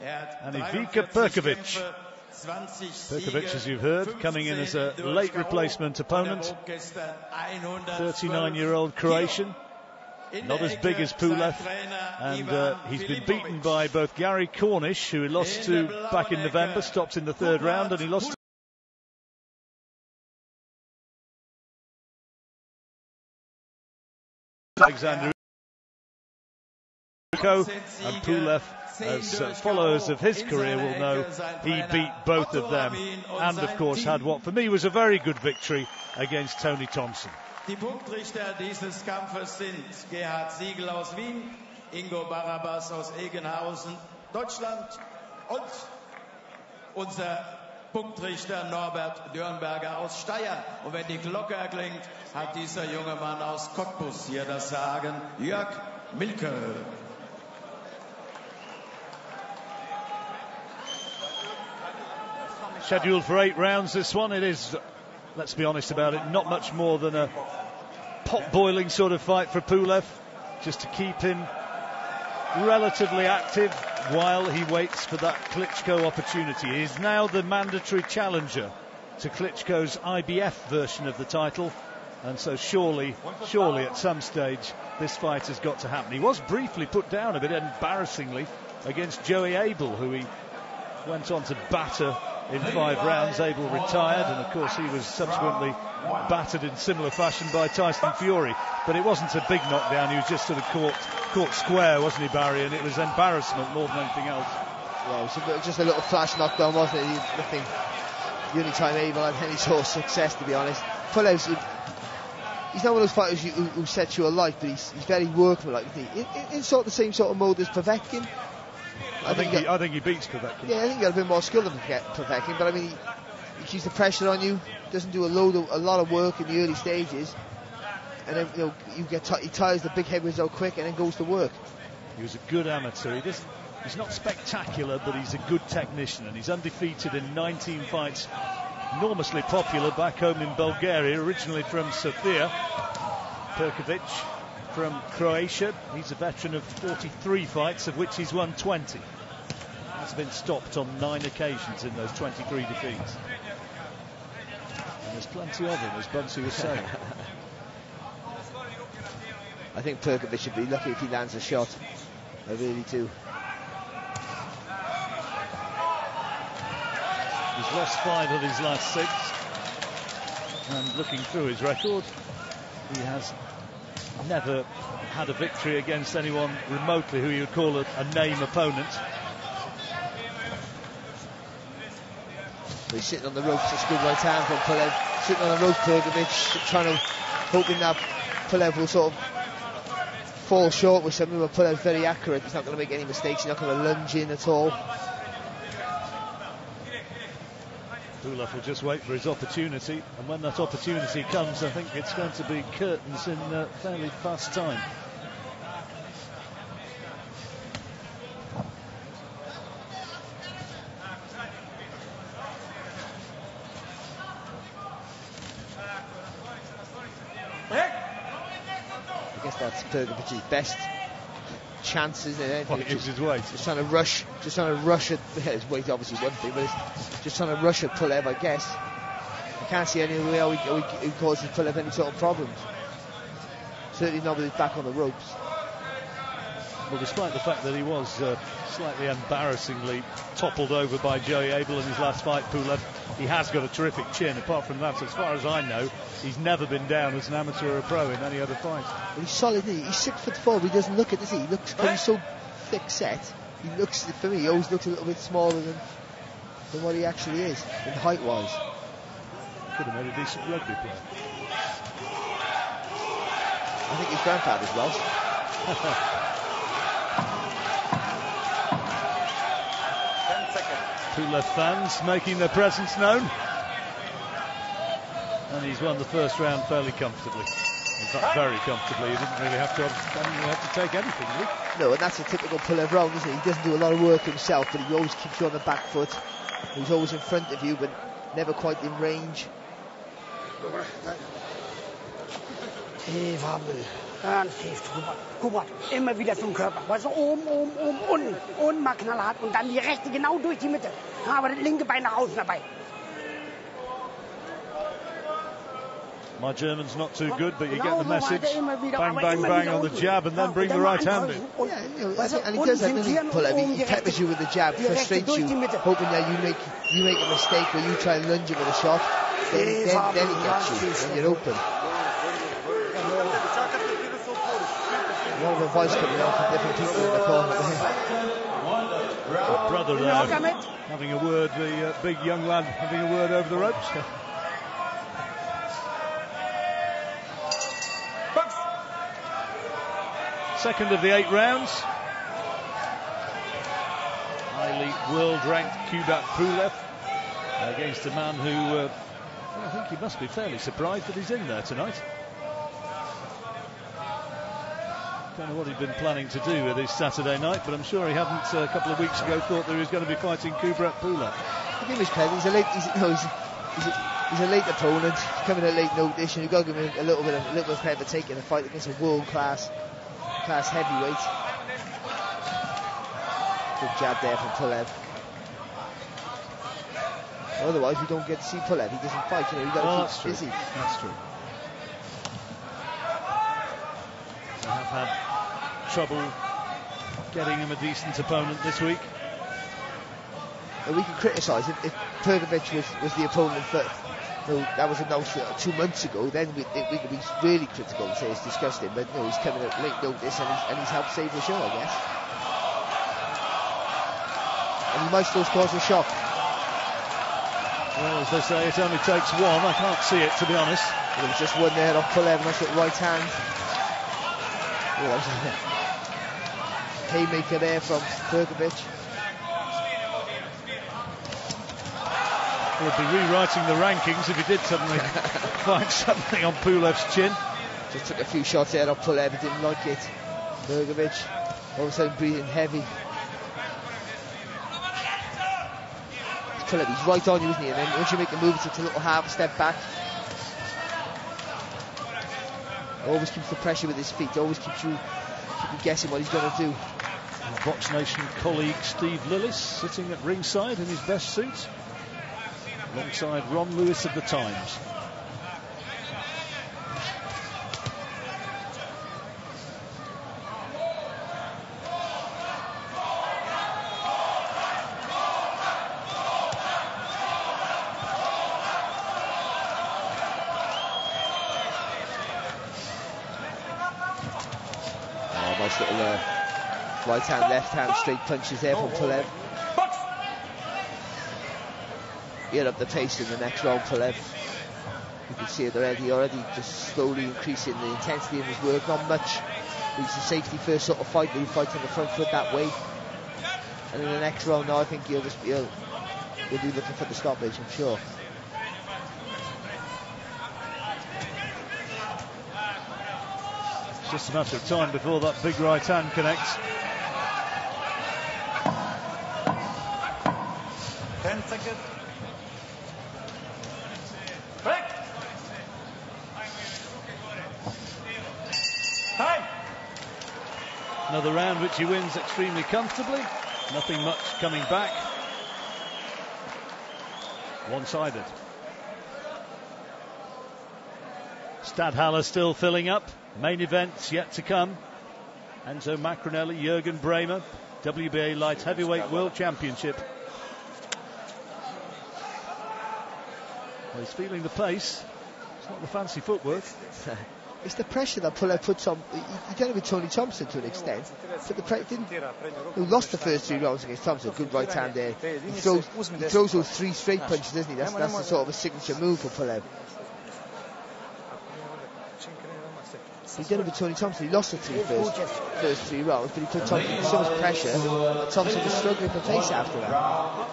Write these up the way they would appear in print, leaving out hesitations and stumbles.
and Ivica Perkovic. Perkovic, as you've heard, coming in as a late replacement opponent. 39-year-old Croatian, not as big as Pulev, and he's been beaten by both Gary Cornish, who he lost to back in November, stopped in the third round, and he lost to Alexander Ivica, and Pulev, as followers of his career will know, he beat both of them, and of course had what for me was a very good victory against Tony Thompson. Die Punktrichter dieses Kampfes sind Gerhard Siegel aus Wien, Ingo Barabas aus Egenhausen, Deutschland, und unser Punktrichter Norbert Dürnberger aus Steyr. Und wenn die Glocke erklingt, hat dieser junge Mann aus Cottbus hier das Sagen, Jörg Milke. Scheduled for 8 rounds, this one. It is, let's be honest about it, not much more than a pot-boiling sort of fight for Pulev, just to keep him relatively active while he waits for that Klitschko opportunity. He is now the mandatory challenger to Klitschko's IBF version of the title, and so surely at some stage this fight has got to happen. He was briefly put down a bit embarrassingly against Joey Abel, who he went on to batter in 5 rounds. Abel retired, and of course he was subsequently battered in similar fashion by Tyson Fury, but it wasn't a big knockdown. He was just sort of caught square, wasn't he, Barry? And it was embarrassment more than anything else. Yeah, it was just a little flash knockdown, wasn't it? Nothing. The only time Abel had any sort of success, to be honest. Pulev's, he's not one of those fighters who sets you alight, but he's very workmanlike. In sort of the same sort of mode as Povetkin. I think he beats Povetkin. Yeah, I think he got a bit more skill than Povetkin, but I mean, he keeps the pressure on you, doesn't do a lot of work in the early stages, and then he tires the big heavyweights out quick and then goes to work. He was a good amateur. He's not spectacular, but he's a good technician, and he's undefeated in 19 fights. Enormously popular back home in Bulgaria, originally from Sofia. Perkovic from Croatia. He's a veteran of 43 fights, of which he's won 20. Has been stopped on 9 occasions in those 23 defeats. And there's plenty of them, as Bunsey was saying. I think Perkovic should be lucky if he lands a shot. I really do. He's lost 5 of his last 6. And looking through his record, he has never had a victory against anyone remotely who you would call a name opponent. He's sitting on the ropes, just good right hand from Pulev. Sitting on the ropes, Perkovic, hoping that Pulev will sort of fall short with something, but Pulev's very accurate. He's not going to make any mistakes, he's not going to lunge in at all. Pulev will just wait for his opportunity, and when that opportunity comes, I think it's going to be curtains in fairly fast time. I guess that's Perkovic's best chance, isn't it? Well, he gives his weight. Just trying to rush at his weight, obviously one thing, but it's just trying to rush at Pulev, I guess. I can't see any way how he causes Pulev any sort of problems. Certainly not with his back on the ropes. Well, despite the fact that he was slightly embarrassingly toppled over by Joey Abel in his last fight, Pulev, he has got a terrific chin. Apart from that, as far as I know, he's never been down as an amateur or a pro in any other fight. Well, he's solid, isn't he? He's 6'4", but he doesn't look it, does he? He looks, because he's so thick set, he looks, for me, he always looks a little bit smaller than what he actually is, in height-wise. Could have made a decent rugby player. I think his grandfather's Welsh. Pulev fans making their presence known, and he's won the first round fairly comfortably. In fact, very comfortably. He didn't really have to take anything, really. No, and that's a typical Pulev round, isn't it? He doesn't do a lot of work himself, but he always keeps you on the back foot. He's always in front of you, but never quite in range. Dann siehst du Kubrat immer wieder zum Körper. Weißt du, oben, unten mal knallhart und dann die rechte genau durch die Mitte. Aber das linke Bein nach außen dabei. My German's not too good, but you get the message. Bang, bang, bang on the jab and then bring the right hand in. Yeah, and he does that, doesn't he, Pulev? He peppers you with the jab, frustrates you, hoping that you make a mistake where you try and lunge him with a shot. Then he gets you, and you're open. A lot of advice coming out from different people in the corner. Brother there, having a word, the big young lad having a word over the ropes. Second of the 8 rounds. Highly world-ranked Kubrat Pulev against a man who I think he must be fairly surprised that he's in there tonight. Don't know what he'd been planning to do with his Saturday night, but I'm sure he hadn't a couple of weeks ago thought that he was going to be fighting Kubrat Pulev. I think he's playing. He's a late opponent. He's coming at late notice, and you've got to give him a little bit of credit for taking a fight against a world-class heavyweight. Good jab there from Pulev. Otherwise, we don't get to see Pulev. He doesn't fight. You know, you got to keep busy. That's true. They have had trouble getting him a decent opponent this week. And we can criticise if Perkovic was the opponent that was announced 2 months ago, then we could be really critical and say it's disgusting, but no, he's coming at late notice and he's helped save the show, I guess. And he might still cause a shock. Well, as they say, it only takes one. I can't see it, to be honest. There was just one there off Pulev, nice little right hand. Oh, that was a haymaker there from Perkovic. He'll be rewriting the rankings if he did suddenly find something on Pulev's chin. Just took a few shots there off Pulev, he didn't like it. Perkovic all of a sudden breathing heavy. Pulev, he's right on you, isn't he? And then once you make a move, it takes a little half step back. Always keeps the pressure with his feet, always keeps you guessing what he's going to do. Our Box Nation colleague Steve Lillis sitting at ringside in his best suit, alongside Ron Lewis of the Times. Nice little right hand, left hand, straight punches there from Pulev. He'll up the pace in the next round, Pulev. You can see it already just slowly increasing the intensity in his work. Not much. He's a safety first sort of fight, but he fights on the front foot that way. And in the next round now, I think he'll be looking for the stoppage, I'm sure. It's just a matter of time before that big right hand connects. 10 seconds. Time. Another round which he wins extremely comfortably. Nothing much coming back. One-sided. Stadhaller still filling up. Main events yet to come. Enzo Macronelli, Jürgen Bremer, WBA Light Heavyweight World Championship. Well, he's feeling the pace. It's not the fancy footwork. It's the pressure that Pulev puts on. He did it with Tony Thompson to an extent. But he lost the first 3 rounds against Thompson. Good right hand there. He throws those 3 straight punches, doesn't he? That's the sort of a signature move for Pulev. He did it with Tony Thompson. He lost the first 3 rounds, but he put Thompson under so much pressure that Thompson was struggling for pace after that.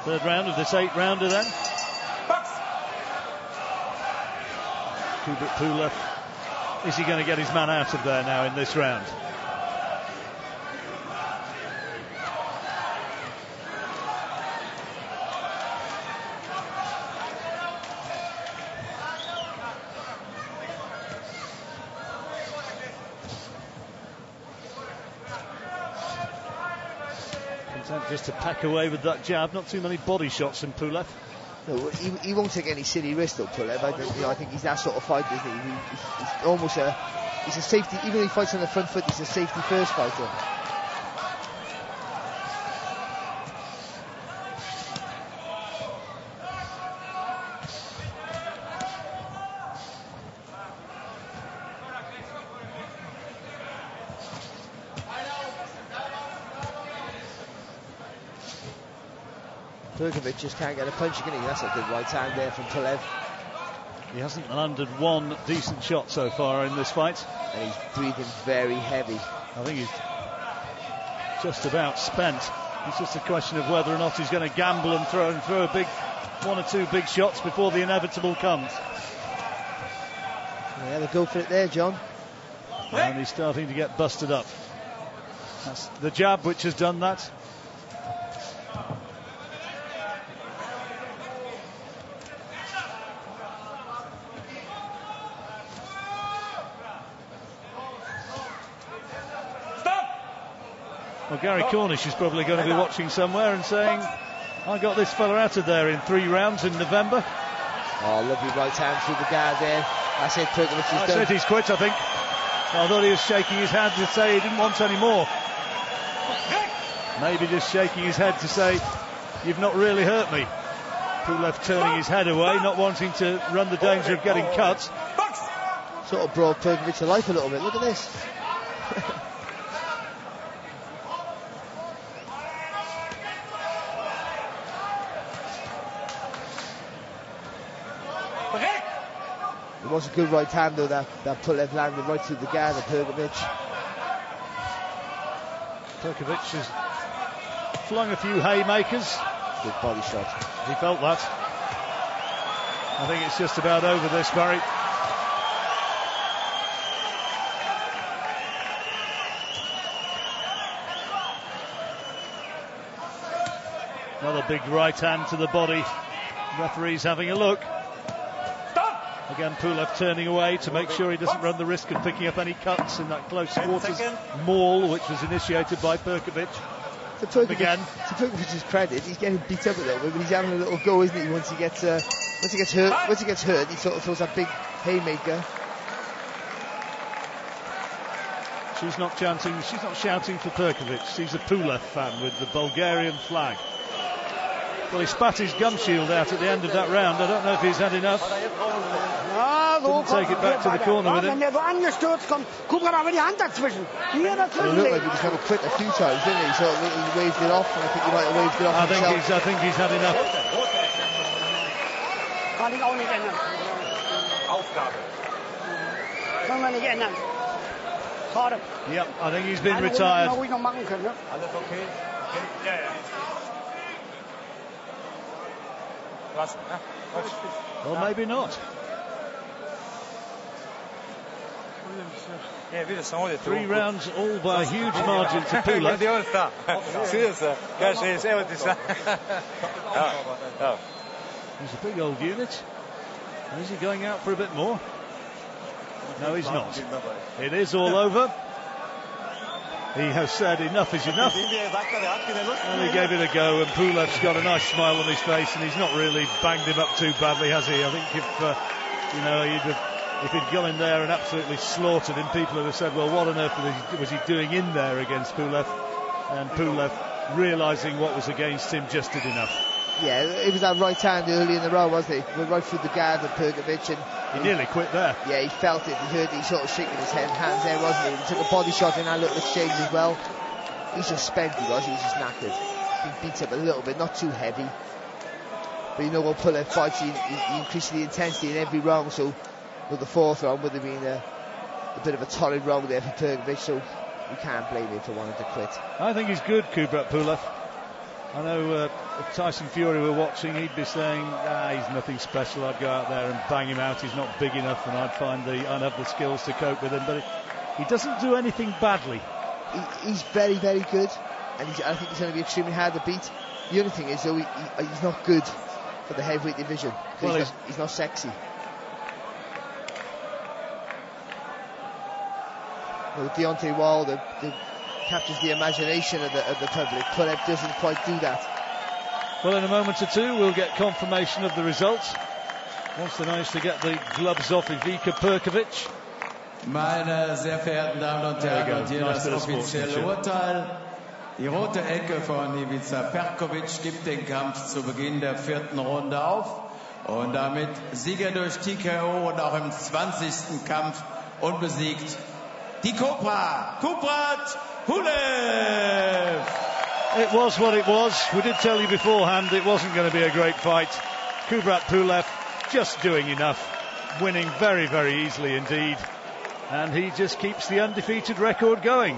Third round of this 8-rounder then. Kubrat Pulev. Is he going to get his man out of there now in this round? Attempt just to peck away with that jab. Not too many body shots from Pulev. No, he won't take any silly risks though, Pulev. I think he's that sort of fighter, isn't he? He's almost he's a safety, even if he fights on the front foot, he's a safety first fighter. Perkovic just can't get a punch again. That's a good right hand there from Pulev. He hasn't landed one decent shot so far in this fight. And he's breathing very heavy. I think he's just about spent. It's just a question of whether or not he's going to gamble and throw a big one or two big shots before the inevitable comes. Yeah, they go for it there, John. And he's starting to get busted up. That's the jab which has done that. Well, Gary Cornish is probably going to be watching somewhere and saying, I got this fella out of there in 3 rounds in November. Oh, lovely right hand through the guard there. That's it, Perkovic is done. That's it, he's quit, I think. I thought he was shaking his hand to say he didn't want any more. Maybe just shaking his head to say, you've not really hurt me. Pulev turning his head away, not wanting to run the danger of getting cut. Sort of brought Perkovic to life a little bit. Look at this. It was a good right hand though that Pulev landed right through the guard of Perkovic. Perkovic has flung a few haymakers. Good body shot. He felt that. I think it's just about over this, Barry. Another big right hand to the body. Referee's having a look. Again, Pulev turning away to make sure he doesn't run the risk of picking up any cuts in that close quarters maul, which was initiated by Perkovic. To Perkovic's credit, he's getting beat up a little bit, but he's having a little go, isn't he? Once he gets hurt, he sort of throws that big haymaker. She's not shouting for Perkovic. She's a Pulev fan with the Bulgarian flag. Well, he spat his gum shield out at the end of that round. I don't know if he's had enough. Didn't take it back to the corner with him. Wenn der so angestürzt kommt, Kubrat aber die Hand dazwischen. Hier dazwischen. It looked like he was going to quit a few times, didn't he? So he waved it off, and I think he might have waved it off himself. I think he's had enough. Kann ich auch nicht ändern. Aufgabe. Können wir nicht ändern. Schade. Yep, I think he's been retired. Ruhig noch machen können, ne? Alles okay? Ja, ja. Well, maybe not. 3 rounds, all by a huge margin to Pulev. He's a big old unit. Is he going out for a bit more? No, he's not. It is all over. He has said enough is enough, and he gave it a go, and Pulev's got a nice smile on his face, and he's not really banged him up too badly, has he? I think if he'd gone in there and absolutely slaughtered him, people would have said, well, what on earth was he doing in there against Pulev? And Pulev, realising what was against him, just did enough. Yeah, it was that right hand early in the round, wasn't it? Went right through the guard of Perkovic, and he nearly quit there. Yeah, he felt it. He heard it. He sort of shaking his hands there, wasn't he? He took a body shot in that little exchange as well. He's just spent. He was just knackered. He beat up a little bit, not too heavy. But you know when Pulev fights, he increases the intensity in every round. So the 4th round would have been a bit of a torrid round there for Perkovic. So you can't blame him for wanting to quit. I think he's good, Kubrat Pulev. I know if Tyson Fury were watching, he'd be saying, he's nothing special. I'd go out there and bang him out. He's not big enough, and I'd have the skills to cope with him. But he doesn't do anything badly. He's very, very good, and I think he's going to be extremely hard to beat. The other thing is, though, he's not good for the heavyweight division. Well, he's not sexy. Well, Deontay Wilder, captures the imagination of the public. Pulev doesn't quite do that. Well, in a moment or two we'll get confirmation of the results. Once they manage to get the gloves off Ivica Perkovic. Meine sehr verehrten Damen und Herren, und hier das offizielle Urteil. Die rote Ecke von Ivica Perkovic gibt den Kampf zu Beginn der 4. Runde auf. Und damit Sieger durch TKO und auch im 20. Kampf unbesiegt. Die Kubrat Pulev. It was what it was. We did tell you beforehand it wasn't going to be a great fight. Kubrat Pulev just doing enough, winning very, very easily indeed. And he just keeps the undefeated record going.